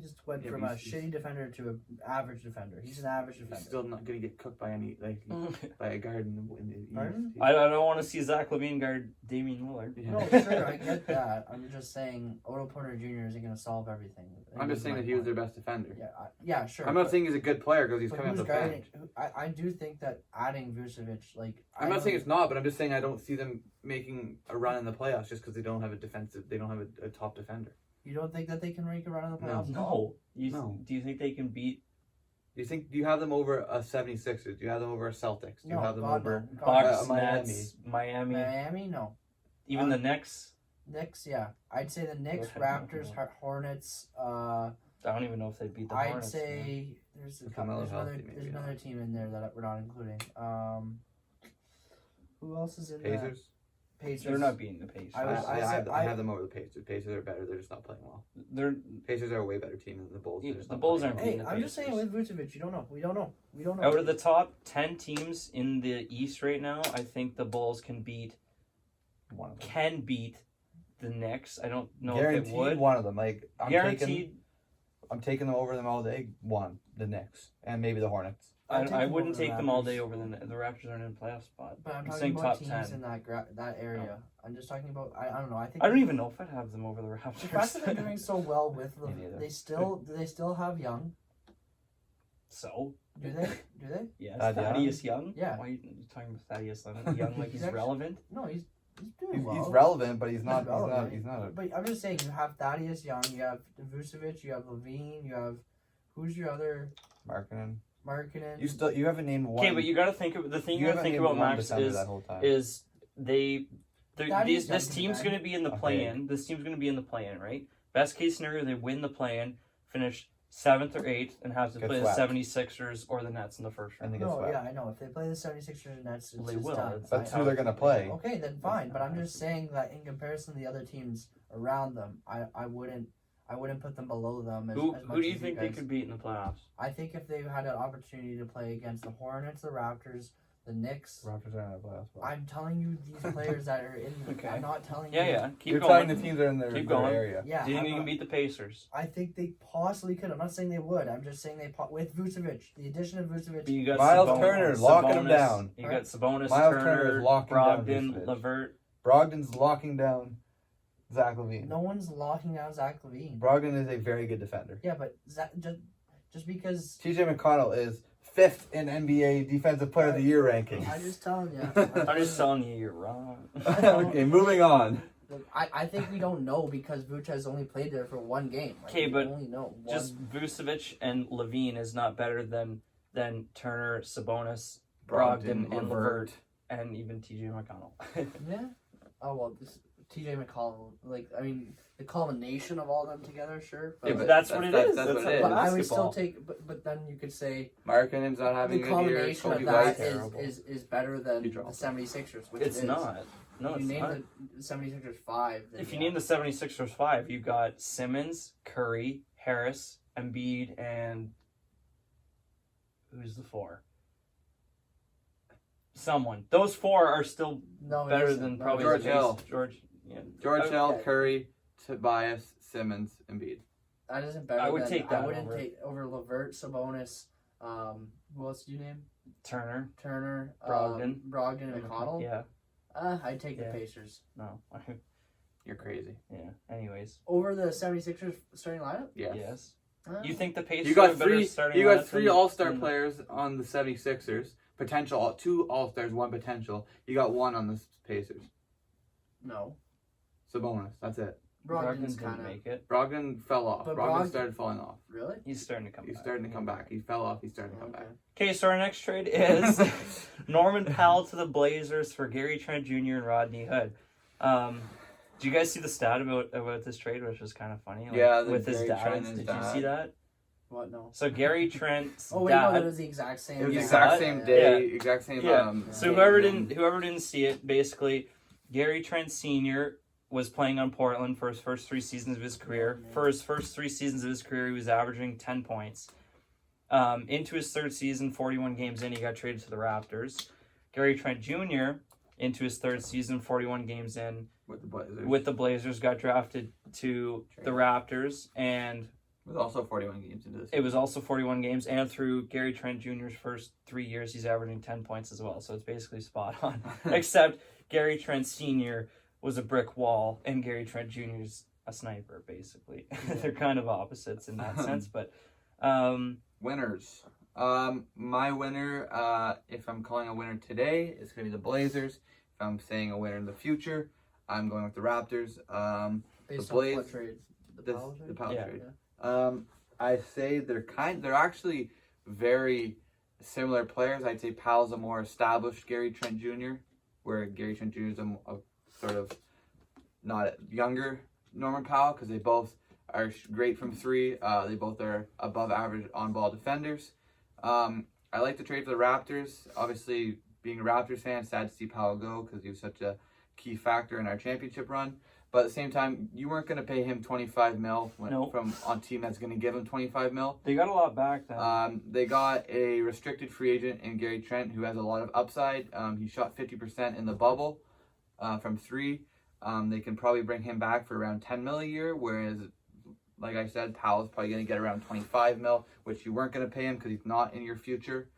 just went Yeah, from but a he's- shitty defender to an average defender. He's an average He's defender. still not gonna get cooked by by a guard in the Pardon? East. I don't want to see Zach Levine guard Damian Lillard. Yeah. No, sure, I get that. I'm just saying Otto Porter Jr. isn't going to solve everything. I'm just saying that he was their best defender. Yeah, sure. I'm not saying he's a good player because he's but coming off who's the bench. guarding? I do think that adding Vucevic, I'm not saying it's not, but I'm just saying I don't see them making a run in the playoffs just because they don't have a top defender. You don't think that they can make a run in the playoffs? No. No. Do you think they can beat Do you have them over a 76ers? Do you have them over a Celtics? Do you No, have them God, over no. God, Bucks, Miami. Nets, Miami, Miami? No. even the Knicks? Knicks, yeah. I'd say the Knicks, Go ahead. Raptors, Hornets. I don't even know if they'd beat the I'd Hornets. say there's If Lamelo's healthy, maybe there's not. another team in there that we're not including. Who else is in that? Pacers? Pacers. They're not beating the Pacers. I have them over the Pacers. Pacers are better. They're just not playing well. They're Pacers are a way better team than the Bulls. Yeah, They're just the not Bulls playing aren't well. Hey, the I'm just saying Pacers. with Vucevic, you don't know. We don't know. out of the top 10 teams in the East right now. I think the Bulls can beat the Knicks. I don't know if it would. one of them. Like Guaranteed. I'm taking them over them all day. One, the Knicks, and maybe the Hornets. I'd take I them wouldn't over the take them all Raptors. day over the Raptors aren't in a playoff spot. But I'm I'm talking saying about top teams 10. in that area. I'm just talking about. I don't know. I think. I don't even know if I'd have them over the The fact that they're Raptors. doing so well with Me neither. they still have Young. So Do they? Do they? yes, Yeah. Thaddeus Young. Yeah. Why are you talking about Thaddeus Young like he's actually- relevant? No, he's doing well. He's relevant, but he's not- not. he's not But I'm just saying, you have Thaddeus Young, you have Vucevic, you have Levine, you have who's your other Markkanen. Markkanen. You haven't named one. Okay, but you got to think of the thing you got to haven't think named about one Max defender is that whole time. Thaddeus this Young's team's bad. going to be in the Okay. play-in. This team's going to be in the play-in, right? Best case scenario, they win the play-in, finish 7th or 8th, and have to Get play swept. the 76ers or the Nets in the first And round. they get No, swept. yeah, I know. If they play the 76ers and Nets, it's They just will. done. That's I- who they're gonna play. Okay, then fine. But I'm just saying that in comparison to the other teams around them, I wouldn't put them below them. As Who much do you as think they guys. could beat in the playoffs? I think if they had an opportunity to play against the Hornets, the Raptors, the Knicks, Raptors are in the playoffs. I'm telling you these players that are in. Okay. I'm not telling Yeah, you. yeah. Keep You're going. telling the teams that are in their Keep going. area. Yeah. Do you think I'm you can not- beat the Pacers? I think they possibly could. I'm not saying they would. I'm just saying with Vucevic, the addition of Vucevic. But you got Miles Sabonis, Turner locking him down. You got Sabonis, Miles Turner Turner, is locking down Brogdon, Vucevic. Levert. Brogdon's locking down Zach Levine. No one's locking down Zach Levine. Brogdon is a very good defender. Yeah, but Zach, just because. TJ McConnell is 5th in NBA Defensive Player of the Year rankings. I'm just telling you. I'm just telling you, you're wrong. Okay, moving on. Look, I think we don't know because Vuce has only played there for one game. Like, Okay, we but only know one. Just Vucevic and Levine is not better than Turner, Sabonis, Brogdon, Brogdon, and Levert. Levert, and even TJ McConnell. Yeah. Oh well, this TJ McCollum. Like I mean, the culmination of all them together, sure. Yeah, but like, that's what it is. That's what it is. but I would basketball. still take. But then you could say Markkanen's not the having a good year. culmination Kobe of that White. terrible. is better than He the dropped. 76ers, which It's it is. not. No, if it's you name not. the 76ers 5, then If you name the 76ers 5, you've got Simmons, Curry, Harris, Embiid, and who's the 4? Someone. Those 4 are still no, it better isn't. than No, probably George the Hill. base. George. Yeah. George I- Hill, yeah. Curry, Tobias, Simmons, Embiid. That isn't better. I would than, take that I wouldn't over. take over Levert, Sabonis. Who else did you name? Turner. Turner, Brogdon. Brogdon, and McConnell. Yeah. I'd take Yeah. the Pacers No. You're crazy. Yeah. Anyways. over the 76ers starting lineup. Yes. Yes. Uh, You think the Pacers You got have a better three. starting You got lineup 3 than- All-Star than- players on the 76ers. Potential 2 All-Stars, 1 potential. You got 1 on the Pacers. no, Sabonis. That's it. Brogdon Brogdon's didn't kind of make it. Brogdon fell off. But Brogdon started falling off. really. He's starting to come He's back. starting to come back. He fell off. He's starting to come back. Okay, so our next trade is Norman Powell to the Blazers for Gary Trent Jr. and Rodney Hood. Do you guys see the stat about this trade, which was kind of funny? Like, Yeah, the with his Gary dad. Trent and his Did you dad. see that? What? No. So Gary Trent's Oh wait, no, dad. that was the exact same. It was the Yeah. exact Yeah. same day. Exact same. Yeah. So day. whoever didn't see it, basically, Gary Trent Sr. was playing on Portland for his first 3 seasons of his career. For his first 3 seasons of his career, he was averaging 10 points. Into his 3rd season, 41 games in, he got traded to the Raptors. Gary Trent Jr. into his 3rd season, 41 games in, with the Blazers. with the Blazers, got drafted to the Raptors, and It was also 41 games into this. it was also 41 games. And through Gary Trent Jr.'s first 3 years, he's averaging 10 points as well. So it's basically spot on. Except Gary Trent Sr. was a brick wall, and Gary Trent Jr.'s a sniper, basically. They're kind of opposites in that sense, but Winners. My winner, if I'm calling a winner today, it's going to be the Blazers. If I'm saying a winner in the future, I'm going with the Raptors. Based the on Blaze- what trade? The Powell trade? The Powell Yeah. trade. I say they're actually very similar players. I'd say Powell's a more established Gary Trent Jr., where Gary Trent Jr. is a sort of not younger Norman Powell, because they both are great from 3. They both are above average on-ball defenders. I like the trade for the Raptors. Obviously, being a Raptors fan, sad to see Powell go because he was such a key factor in our championship run. But at the same time, you weren't going to pay him $25 million Nope. from on team that's going to give him $25 million. they got a lot back then. They got a restricted free agent in Gary Trent who has a lot of upside. He shot 50% in the bubble from 3. They can probably bring him back for around $10 million a year, whereas, like I said, Powell's probably going to get around $25 million, which you weren't going to pay him because he's not in your future.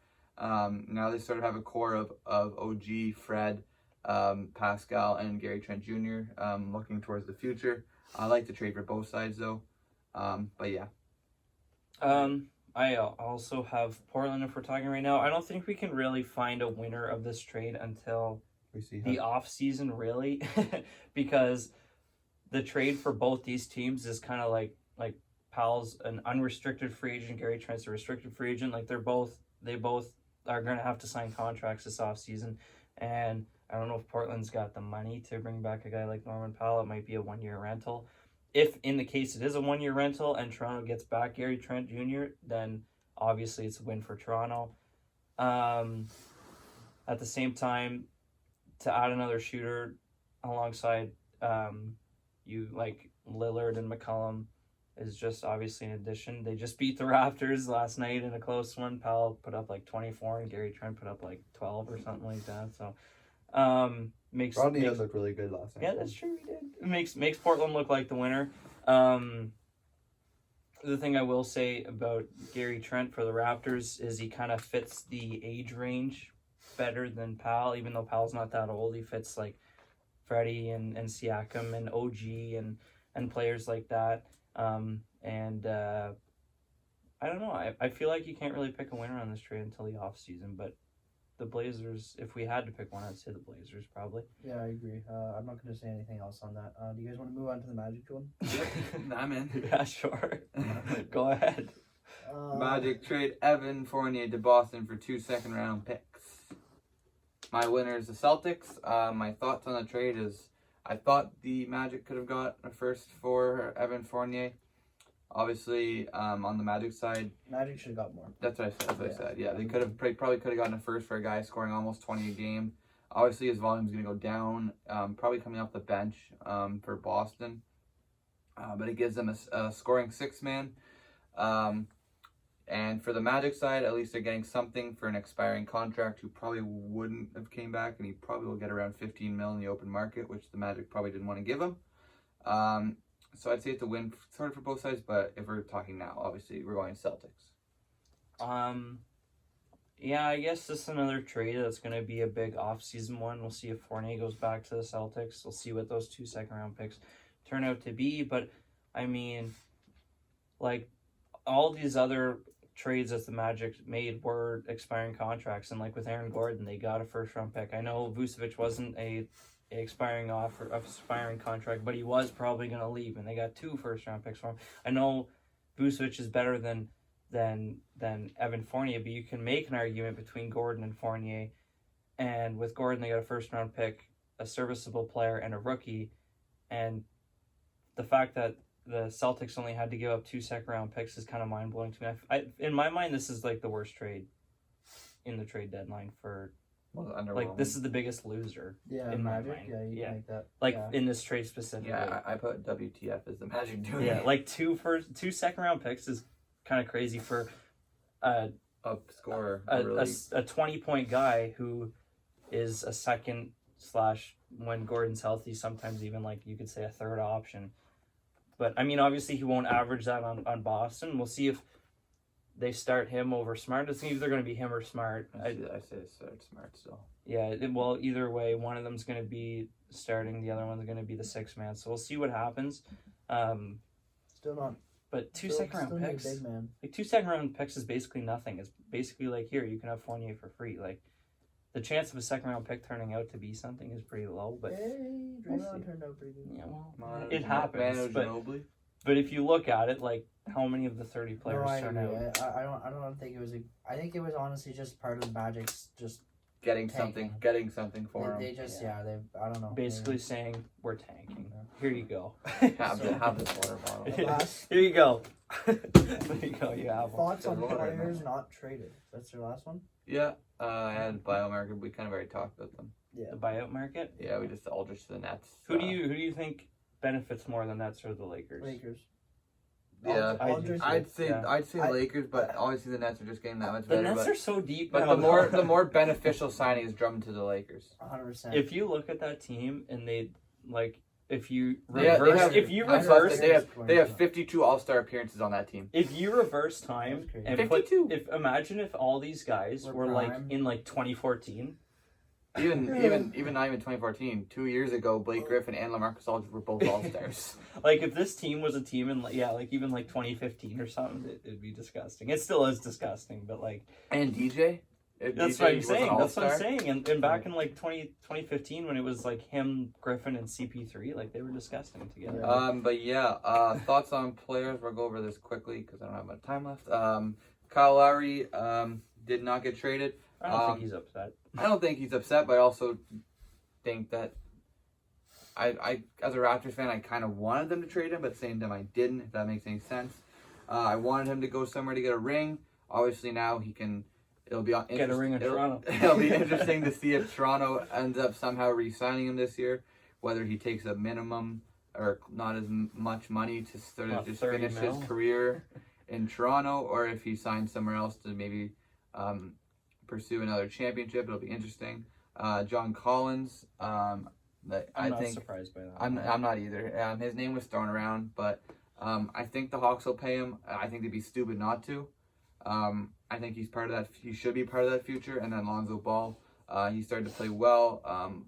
Now they sort of have a core of OG, Fred, Pascal, and Gary Trent Jr. Looking towards the future. I like the trade for both sides though. But yeah. I also have Portland if we're talking right now. I don't think we can really find a winner of this trade until We see the off season, really, because the trade for both these teams is kind of like Powell's an unrestricted free agent, Gary Trent's a restricted free agent. Like they both are going to have to sign contracts this off season, and I don't know if Portland's got the money to bring back a guy like Norman Powell. It might be a 1-year rental. If in the case it is a 1-year rental and Toronto gets back Gary Trent Jr., then obviously it's a win for Toronto. At the same time, to add another shooter alongside you like Lillard and McCollum is just obviously an addition. They just beat the Raptors last night in a close one. Powell put up like 24 and Gary Trent put up like 12 or something like that. So Rodney has looked really good last night. yeah, that's true. He did. It makes Portland look like the winner. The thing I will say about Gary Trent for the Raptors is he kind of fits the age range better than Powell, even though Powell's not that old. He fits like Freddie and Siakam and OG and players like that. I don't know. I feel like you can't really pick a winner on this trade until the off season, but the Blazers, if we had to pick one, I'd say the Blazers probably. Yeah, I agree. I'm not going to say anything else on that. Do you guys want to move on to the Magic one? I'm in. Yeah, sure. Go ahead. Magic trade Evan Fournier to Boston for 2 second-round picks. My winner is the Celtics. My thoughts on the trade is I thought the Magic could have got a first for Evan Fournier. Obviously, on the Magic side, Magic should have got more. that's what I said. Yeah, they could have probably could have gotten a first for a guy scoring almost 20 a game. Obviously, his volume is going to go down, probably coming off the bench for Boston. But it gives them a scoring six-man. And for the Magic side, at least they're getting something for an expiring contract who probably wouldn't have came back, and he probably will get around 15 mil in the open market, which the Magic probably didn't want to give him. So I'd say it's a win sort of for both sides, but if we're talking now, obviously we're going Celtics. Yeah, I guess this is another trade that's going to be a big off-season one. We'll see if Fournier goes back to the Celtics. We'll see what those 2 second-round picks turn out to be. But, I mean, like, all these other trades that the Magic made were expiring contracts. And, like, with Aaron Gordon, they got a first-round pick. I know Vucevic wasn't a expiring contract, but he was probably going to leave. And they got 2 first-round picks for him. I know Vucevic is better than Evan Fournier, but you can make an argument between Gordon and Fournier. And with Gordon, they got a first-round pick, a serviceable player, and a rookie. And the fact that the Celtics only had to give up 2 second-round picks is kind of mind-blowing to me. In my mind, this is like the worst trade in the trade deadline for. Like, this is the biggest loser. Yeah, in Magic. my mind. Yeah, you can make that. Like, yeah. In this trade specifically. Yeah, I put WTF as the Magic doing Yeah, it. like 2 second-round picks is kind of crazy for A scorer. a really. 20-point guy who is a second / when Gordon's healthy, sometimes even like you could say a third option. But I mean, obviously he won't average that on Boston. We'll see if they start him over Smart. It's either going to be him or Smart. I say it's Smart still. Yeah, well, either way, one of them's going to be starting, the other one's going to be the 6-man. So we'll see what happens. Still not. But 2 still second-round need a picks. big man. Like 2 second-round picks is basically nothing. It's basically like, here, you can have Fournier for free. Like, the chance of a second-round pick turning out to be something is pretty low. But Hey, Draymond turned out pretty good. yeah, well, Manu it happens. Ginobili. But if you look at it, like, how many of the 30 players I turn agree. out? I don't think it was I think it was honestly just part of the Magic's just Getting tanking. something for they him. just I don't know. Basically saying, we're tanking. Here you go. Have the water bottle. Last Here you go. There you go, you have one. thoughts on There's water in players there. not traded. That's your last one. Yeah, I had Biomarker. We kind of already talked about them. The buyout market? Yeah, we just Aldrich to the Nets. Who do you think benefits more, the Nets or the Lakers? Lakers. Yeah, Aldridge- I'd say I- Lakers, but obviously the Nets are just getting that much The better. Nets are so deep but now. the more beneficial signing is Drummond to the Lakers. 100%. If you look at that team and they like, if you They have- reverse, they have 52 All-Star appearances on that team. if you reverse time That's crazy. and 52. imagine if all these guys Were were like prime. in like 2014. Even not even 2014. 2 years ago, Blake Griffin and LaMarcus Aldridge were both All-Stars. Like if this team was a team in like even like 2015 or something, it'd be disgusting. It still is disgusting, but like And DJ. If that's DJ what I'm was saying. an That's what I'm All-Star, saying. And back in like 2015 when it was like him, Griffin, and CP3, like they were disgusting together. But yeah, thoughts on players. We'll go over this quickly because I don't have much time left. Kyle Lowry did not get traded. I don't think he's upset. I don't think he's upset, but I also think that I as a Raptors fan, I kind of wanted them to trade him, but at the same time I didn't, if that makes any sense. I wanted him to go somewhere to get a ring. Obviously now it'll be Get a ring in Toronto. It'll be interesting to see if Toronto ends up somehow re-signing him this year, whether he takes a minimum or not as much money to sort of About just 30 finish mil. his career in Toronto, or if he signs somewhere else to maybe pursue another championship. It'll be interesting. John Collins, I'm I not think surprised by that. I'm not either. His name was thrown around, but I think the Hawks will pay him. I think they'd be stupid not to. I think he's part of that. He should be part of that future. And then Lonzo Ball, he started to play well.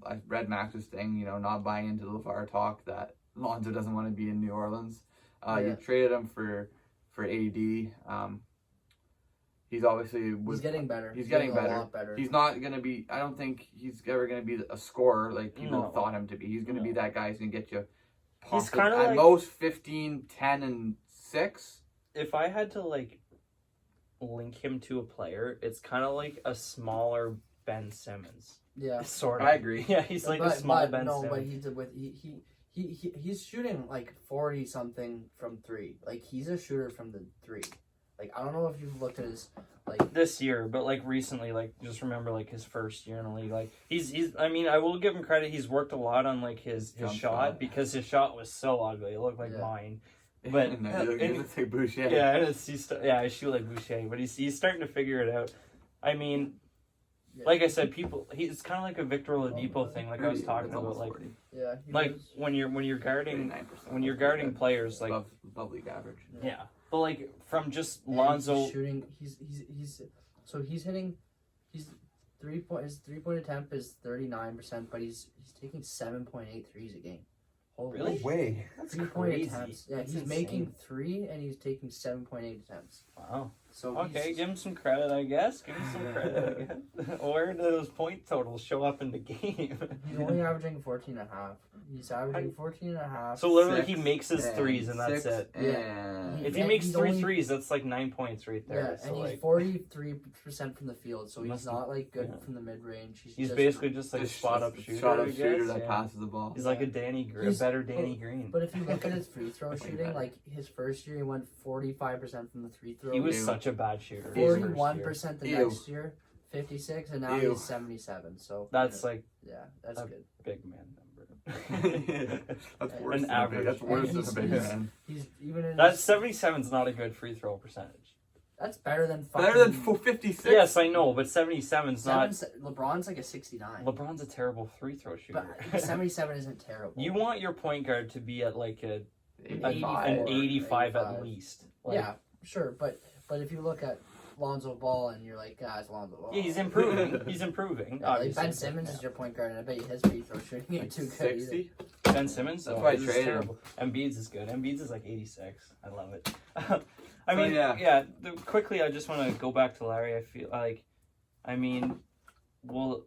I read Max's thing, not buying into the LeVar talk that Lonzo doesn't want to be in New Orleans. You traded him for AD. He's obviously he's getting better. He's getting a better. lot better. He's not gonna be. I don't think he's ever gonna be a scorer like people No. thought him to be. He's gonna be that guy who's gonna get you. He's possibly kinda at like- most 15, 10, and 6. If I had to like link him to a player, it's kind of like a smaller Ben Simmons. Yeah. Sort of. I agree. Yeah, he's like a small Ben no, Simmons. but he's shooting like 40 something from 3. Like he's a shooter from the 3. Like, I don't know if you've looked at his, like, this year, but like recently, like just remember like his first year in the league. Like he's I mean, I will give him credit. He's worked a lot on like his Jump shot shot. because his shot was so ugly. It looked like Yeah. mine. But no, you look like Boucher. yeah, and I shoot like Boucher, but he's starting to figure it out. I mean, Yeah. like I said, he's kind of like a Victor Oladipo thing, like I was talking It's about, almost like 40. yeah, he like was- when you're guarding 39%. when you're guarding Good. players like above league average. yeah, but like from just and Lonzo. he's shooting. He's hitting. His 3-point attempt is 39%, but he's taking 7.8 threes a game. Holy Really? shit. Way. That's 3-point crazy. attempts. Yeah, That's he's insane. making 3 and he's taking 7.8 attempts. Wow. So Okay, he's, give him some credit, I guess. Give him some credit. I guess. Where do those point totals show up in the game? he's only averaging 14.5. He's averaging 14.5. So literally, Six he makes his threes, and that's six it. And If he and makes he's 3 only- threes, that's like 9 points right Yeah, there. So and he's like, 43% from the field, so he's Must- not like good yeah. from the mid range. he's just, basically just like a Just spot up shooter. Shot I up guess. shooter that Yeah. passes the ball. He's like a Danny Green, a He's- better Danny Green. But if you look at his free throw shooting, like his first year, he went 45% from the free throw. He was Ew. such a bad shooter. his first year. 41% the Ew. next year, 56, and now Ew. he's 77. So That's like yeah, that's a- good. big man number. That's An worse than average. a big. That's worse And than a big he's- man. He's even in That his, 77's not a good free throw percentage. that's better than Better than fucking 56. Yes, I know, but 77's not. LeBron's like a 69, LeBron's a terrible free throw shooter. but 77 isn't terrible. You want your point guard to be at like an 85. 85 at least. Like, Yeah, sure, but if you look at Lonzo Ball and you're like, it's Lonzo Ball. yeah, he's improving. He's improving. Yeah, like obviously. Ben Simmons is your point guard, and I bet you his free throw shooting ain't Like too good. Either. 60. Ben Simmons. That's oh, why I his is traded him. terrible. Embiid's is good. Embiid's is like 86. I love it. I So, mean, yeah. quickly, I just want to go back to Larry. I feel like, I mean, well,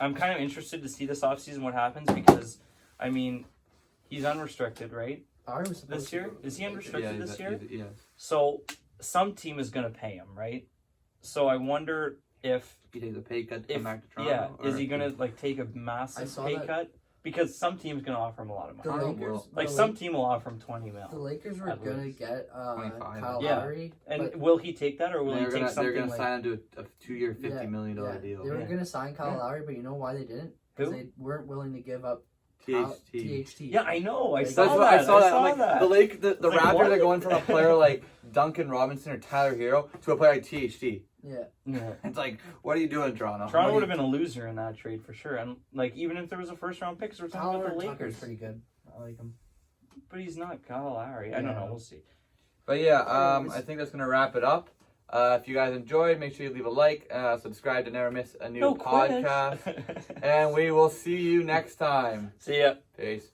I'm kind of interested to see this offseason what happens because, I mean, he's unrestricted, right? Lowry was supposed This year? to go to Is he the unrestricted? Lakers. this year? Yes. So some team is going to pay him, right? So I wonder if He takes a pay cut to come If back to Toronto. is or he if gonna like take a I massive saw pay that- cut? Because some team's gonna offer him a lot of The money. Toronto Lakers, will. Like the some Lak- team will offer him 20 the mil. Lakers were at gonna least. get 25. Kyle Yeah. Lowry, And but will he take that or will he they're take gonna something gonna like sign him to a 2-year, $50 million deal. They were Yeah. gonna sign Kyle Yeah. Lowry, but you know why they didn't? Because Who? they weren't willing to give up THT. THT. Yeah, I know. I That's saw That's that. what I saw that. I'm saw like, that. the Like, Raptors what? are going from a player like Duncan Robinson or Tyler Hero to a player like THT. Yeah. Yeah. It's like, what are you doing, Toronto? Toronto What would are have been a loser in that trade for sure. And like even if there was a first round pick, 'cause we're talking about the Tucker's Lakers. pretty good. I like him. But he's not Kyle Lowry. I don't know. We'll see. But yeah, I think that's gonna wrap it up. If you guys enjoyed, make sure you leave a like, subscribe to never miss a new No podcast, quiz. and we will see you next time. See ya. Peace.